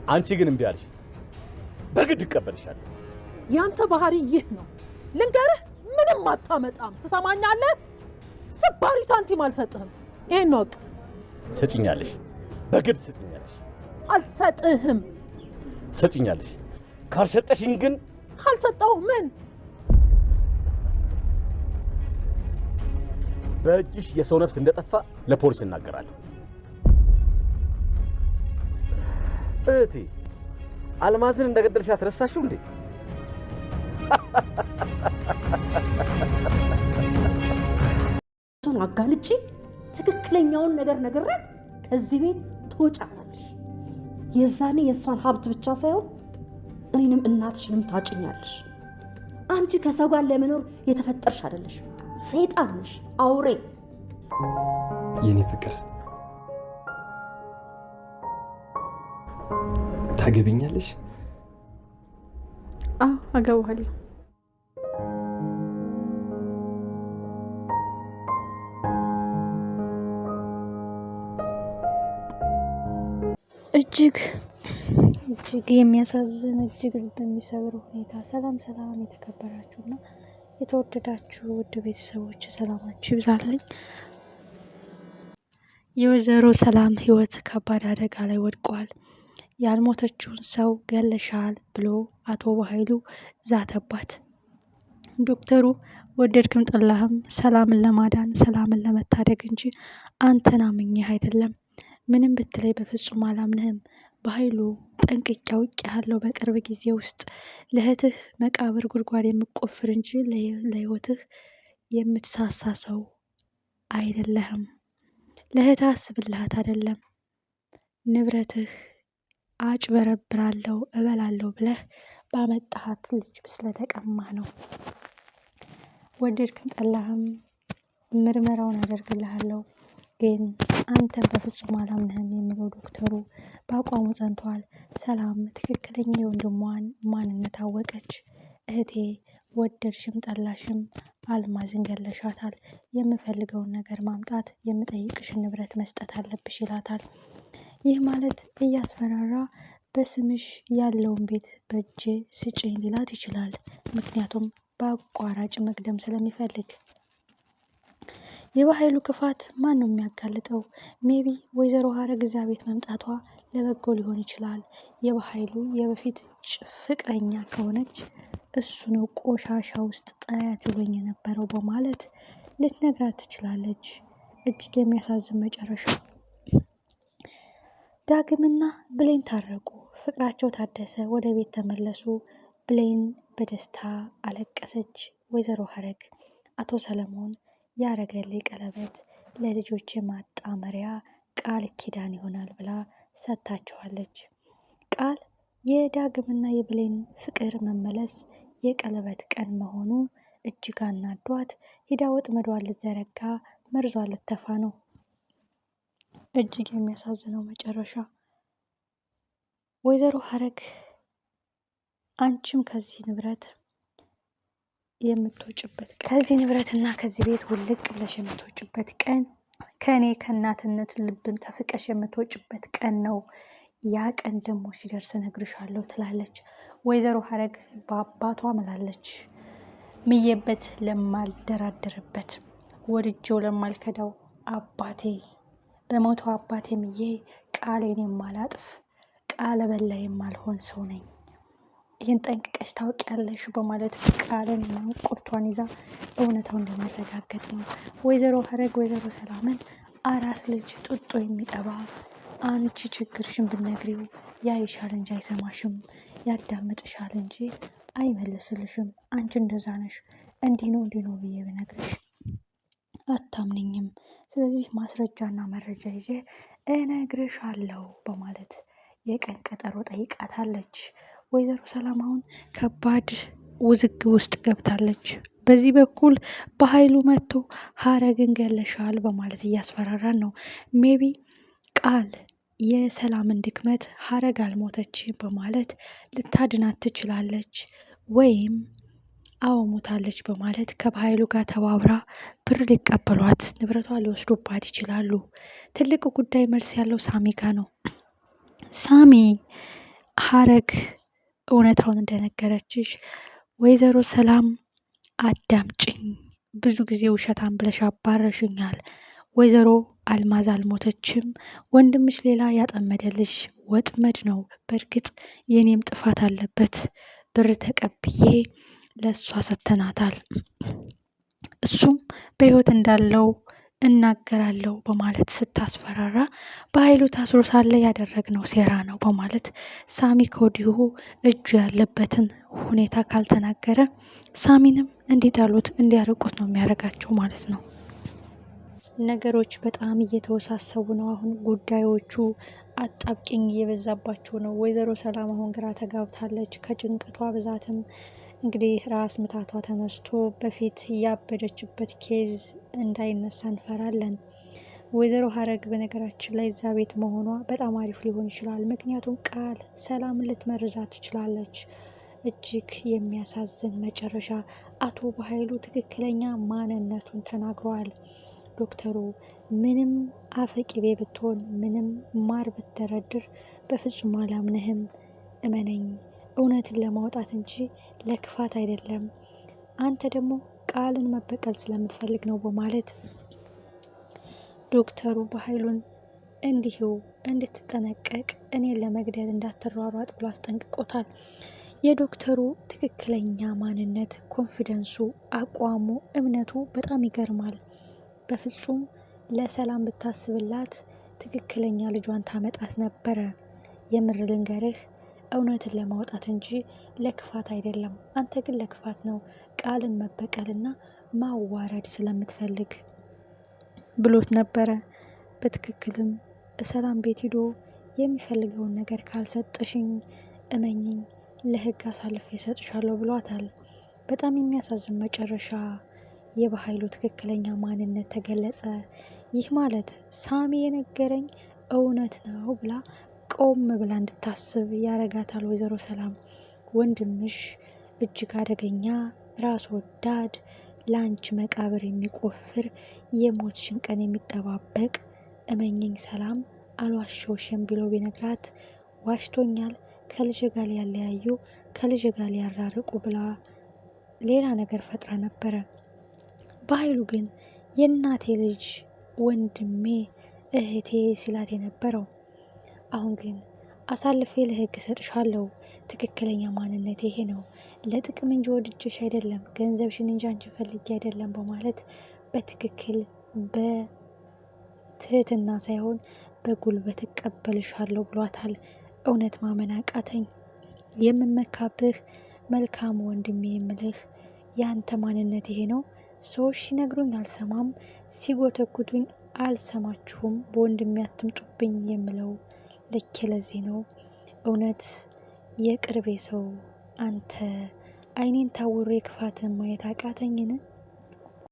አንቺ ግን እምቢ አልሽ። በግድ እቀበልሻለሁ። ያንተ ባህሪ ይህ ነው። ልንገርህ፣ ምንም አታመጣም። ትሰማኛለህ? ስባሪ ሳንቲም አልሰጥህም። ይሄን ነው። ትሰጪኛለሽ። በግድ ትሰጪኛለሽ። አልሰጥህም። ትሰጪኛለሽ። ካልሰጠሽኝ ግን ካልሰጠው ምን? በእጅሽ የሰው ነፍስ እንደጠፋ ለፖሊስ እናገራለሁ። እህቴ አልማዝን እንደገደልሻት ረሳሽው እንዴ? እሱን አጋልጪ ትክክለኛውን ነገር ነግሬት ከዚህ ቤት ትወጫለሽ። የዛኔ የእሷን ሀብት ብቻ ሳይሆን እኔንም እናትሽንም ታጭኛለሽ። አንቺ ከሰው ጋር ለመኖር የተፈጠርሽ አይደለሽ፣ ሰይጣን ነሽ፣ አውሬ። የኔ ፍቅር ታገቢኛለሽ? አዎ አገባለሁ። እጅግ የሚያሳዝን እጅግ ልብ የሚሰብር ሁኔታ። ሰላም የተከበራችሁና የተወደዳችሁ ውድ ቤተሰቦች ሰላማችሁ ይብዛልኝ። የወይዘሮ ሰላም ህይወት ከባድ አደጋ ላይ ወድቋል። ያልሞተችውን ሰው ገለሻል ብሎ አቶ በኃይሉ ዛተባት። ዶክተሩ ወደድክም ጠላህም ሰላምን ለማዳን ሰላምን ለመታደግ እንጂ አንተን አምኜህ አይደለም። ምንም ብትለይ በፍጹም አላምንህም። በኃይሉ ጠንቅቄ አውቄሃለሁ። በቅርብ ጊዜ ውስጥ ለእህትህ መቃብር ጉድጓድ የምቆፍር እንጂ ለህይወትህ የምትሳሳ ሰው አይደለህም። ለእህትህ አስብልሃት አይደለም። ንብረትህ አጭበረብራለሁ እበላለሁ ብለህ ባመጣሃት ልጅ ስለተቀማህ ነው። ወደድክም ጠላህም ምርመራውን አደርግልሃለሁ፣ ግን አንተን በፍጹም አላምንህም የሚለው ዶክተሩ በአቋሙ ጸንቷል። ሰላም ትክክለኛ የወንድሟን ማንነት አወቀች። እህቴ ወደድሽም ጠላሽም አልማዝን ገለሻታል። የምፈልገውን ነገር ማምጣት፣ የምጠይቅሽን ንብረት መስጠት አለብሽ ይላታል። ይህ ማለት እያስፈራራ በስምሽ ያለውን ቤት በእጄ ስጭኝ ሊላት ይችላል። ምክንያቱም በአቋራጭ መቅደም ስለሚፈልግ። የበኃይሉ ክፋት ማን ነው የሚያጋልጠው? ሜቢ ወይዘሮ ሀረግ እዛ ቤት መምጣቷ ለበጎ ሊሆን ይችላል። የበኃይሉ የበፊት ፍቅረኛ ከሆነች እሱ ነው ቆሻሻ ውስጥ ጣያት ብሎኝ የነበረው በማለት ልትነግራት ትችላለች። እጅግ የሚያሳዝን መጨረሻ። ዳግምና ብሌን ታረቁ። ፍቅራቸው ታደሰ። ወደ ቤት ተመለሱ። ብሌን በደስታ አለቀሰች። ወይዘሮ ሀረግ አቶ ሰለሞን ያረገልኝ ቀለበት ለልጆች ማጣመሪያ ቃል ኪዳን ይሆናል ብላ ሰጥታቸዋለች። ቃል የዳግምና የብሌን ፍቅር መመለስ የቀለበት ቀን መሆኑ እጅግ አናዷት ሂዳ ወጥመዷን ልትዘረጋ መርዟን ልትተፋ ነው። እጅግ የሚያሳዝነው መጨረሻ። ወይዘሮ ሀረግ አንቺም ከዚህ ንብረት የምትወጭበት ቀን፣ ከዚህ ንብረትና ከዚህ ቤት ውልቅ ብለሽ የምትወጭበት ቀን፣ ከኔ ከእናትነት ልብም ተፍቀሽ የምትወጭበት ቀን ነው። ያ ቀን ደግሞ ሲደርስ እነግርሻለሁ ትላለች ወይዘሮ ሀረግ በአባቷ ምላለች። ምየበት ለማልደራደርበት ወድጄው ለማልከዳው አባቴ በሞተው አባቴ ምዬ ቃሌን የማላጥፍ ቃለ በላ የማልሆን ሰው ነኝ። ይህን ጠንቅቀሽ ታውቂያለሽ በማለት ቃልን ማንቁርቷን ይዛ እውነታው እንደሚረጋገጥ ነው። ወይዘሮ ሀረግ ወይዘሮ ሰላምን አራስ ልጅ ጡጦ የሚጠባ አንቺ ችግርሽን ብትነግሪው ያይሻል እንጂ አይሰማሽም፣ ያዳምጥሻል እንጂ አይመልስልሽም። አንቺ እንደዛ ነሽ፣ እንዲህ ነው ብዬ ብነግርሽ አታምንኝም። ስለዚህ ማስረጃና መረጃ ይዤ እነግርሻለሁ በማለት የቀን ቀጠሮ ጠይቃታለች። ወይዘሮ ሰላም አሁን ከባድ ውዝግብ ውስጥ ገብታለች። በዚህ በኩል በኃይሉ መጥቶ ሀረግን ገለሻል በማለት እያስፈራራን ነው። ሜቢ ቃል የሰላምን ድክመት ሀረግ አልሞተች በማለት ልታድናት ትችላለች፣ ወይም አዎ ሞታለች በማለት ከበኃይሉ ጋር ተባብራ ብር ሊቀበሏት ንብረቷ ሊወስዱባት ይችላሉ። ትልቁ ጉዳይ መልስ ያለው ሳሚ ጋ ነው። ሳሚ ሀረግ እውነታውን እንደነገረችሽ ወይዘሮ ሰላም አዳምጭኝ፣ ብዙ ጊዜ ውሸታም ብለሽ አባረሽኛል። ወይዘሮ አልማዝ አልሞተችም። ወንድምሽ ሌላ ያጠመደልሽ ወጥመድ ነው። በእርግጥ የኔም ጥፋት አለበት። ብር ተቀብዬ ለእሷ ሰተናታል። እሱም በህይወት እንዳለው እናገራለሁ በማለት ስታስፈራራ በኃይሉ ታስሮ ሳለ ያደረግነው ሴራ ነው በማለት ሳሚ ከወዲሁ እጁ ያለበትን ሁኔታ ካልተናገረ ሳሚንም እንዲጠሉት እንዲያርቁት ነው የሚያደርጋቸው ማለት ነው። ነገሮች በጣም እየተወሳሰቡ ነው። አሁን ጉዳዮቹ አጣብቂኝ እየበዛባቸው ነው። ወይዘሮ ሰላም አሁን ግራ ተጋብታለች። ከጭንቀቷ ብዛትም እንግዲህ ራስ ምታቷ ተነስቶ በፊት ያበደችበት ኬዝ እንዳይነሳ እንፈራለን። ወይዘሮ ሀረግ በነገራችን ላይ እዛ ቤት መሆኗ በጣም አሪፍ ሊሆን ይችላል። ምክንያቱም ቃል ሰላም ልትመርዛት ትችላለች። እጅግ የሚያሳዝን መጨረሻ። አቶ በኃይሉ ትክክለኛ ማንነቱን ተናግረዋል። ዶክተሩ ምንም አፈቂቤ ብትሆን ምንም ማር ብትደረድር በፍጹም አላምንህም፣ እመነኝ፣ እውነትን ለማውጣት እንጂ ለክፋት አይደለም። አንተ ደግሞ ቃልን መበቀል ስለምትፈልግ ነው በማለት ዶክተሩ በኃይሉን እንዲሁ እንድትጠነቀቅ እኔን ለመግደል እንዳትሯሯጥ ብሎ አስጠንቅቆታል። የዶክተሩ ትክክለኛ ማንነት፣ ኮንፊደንሱ፣ አቋሙ፣ እምነቱ በጣም ይገርማል። በፍጹም ለሰላም ብታስብላት ትክክለኛ ልጇን ታመጣት ነበረ። የምር ልንገርህ፣ እውነትን ለማውጣት እንጂ ለክፋት አይደለም። አንተ ግን ለክፋት ነው፣ ቃልን መበቀልና ማዋረድ ስለምትፈልግ ብሎት ነበረ። በትክክልም ሰላም ቤት ሂዶ የሚፈልገውን ነገር ካልሰጠሽኝ እመኝኝ ለህግ አሳልፌ እሰጥሻለሁ ብሏታል። በጣም የሚያሳዝን መጨረሻ። የበኃይሉ ትክክለኛ ማንነት ተገለጸ። ይህ ማለት ሳሚ የነገረኝ እውነት ነው ብላ ቆም ብላ እንድታስብ ያረጋታል። ወይዘሮ ሰላም ወንድምሽ እጅግ አደገኛ፣ ራስ ወዳድ፣ ለአንቺ መቃብር የሚቆፍር፣ የሞትሽን ቀን የሚጠባበቅ፣ እመኝኝ ሰላም አልዋሸውሽም ብሎ ቢነግራት ዋሽቶኛል፣ ከልጅ ጋር ሊያለያዩ ከልጅ ጋር ሊያራርቁ ብላ ሌላ ነገር ፈጥራ ነበረ። በኃይሉ ግን የእናቴ ልጅ ወንድሜ እህቴ ሲላት የነበረው አሁን ግን አሳልፌ ለህግ እሰጥሻለሁ፣ ትክክለኛ ማንነት ይሄ ነው፣ ለጥቅም እንጂ ወድጀሽ አይደለም፣ ገንዘብሽን እንጂ አንቺን ፈልጌ አይደለም በማለት በትክክል በትህትና ሳይሆን በጉልበት እቀበልሻለሁ ብሏታል። እውነት ማመን አቃተኝ። የምመካብህ መልካም ወንድሜ የምልህ የአንተ ማንነት ይሄ ነው። ሰዎች ሲነግሩኝ አልሰማም፣ ሲጎተጉቱኝ አልሰማችሁም፣ በወንድሜ አትምጡብኝ የምለው ልክ ለዚህ ነው። እውነት የቅርቤ ሰው አንተ አይኔን ታውሬ ክፋትን ማየት አቃተኝን?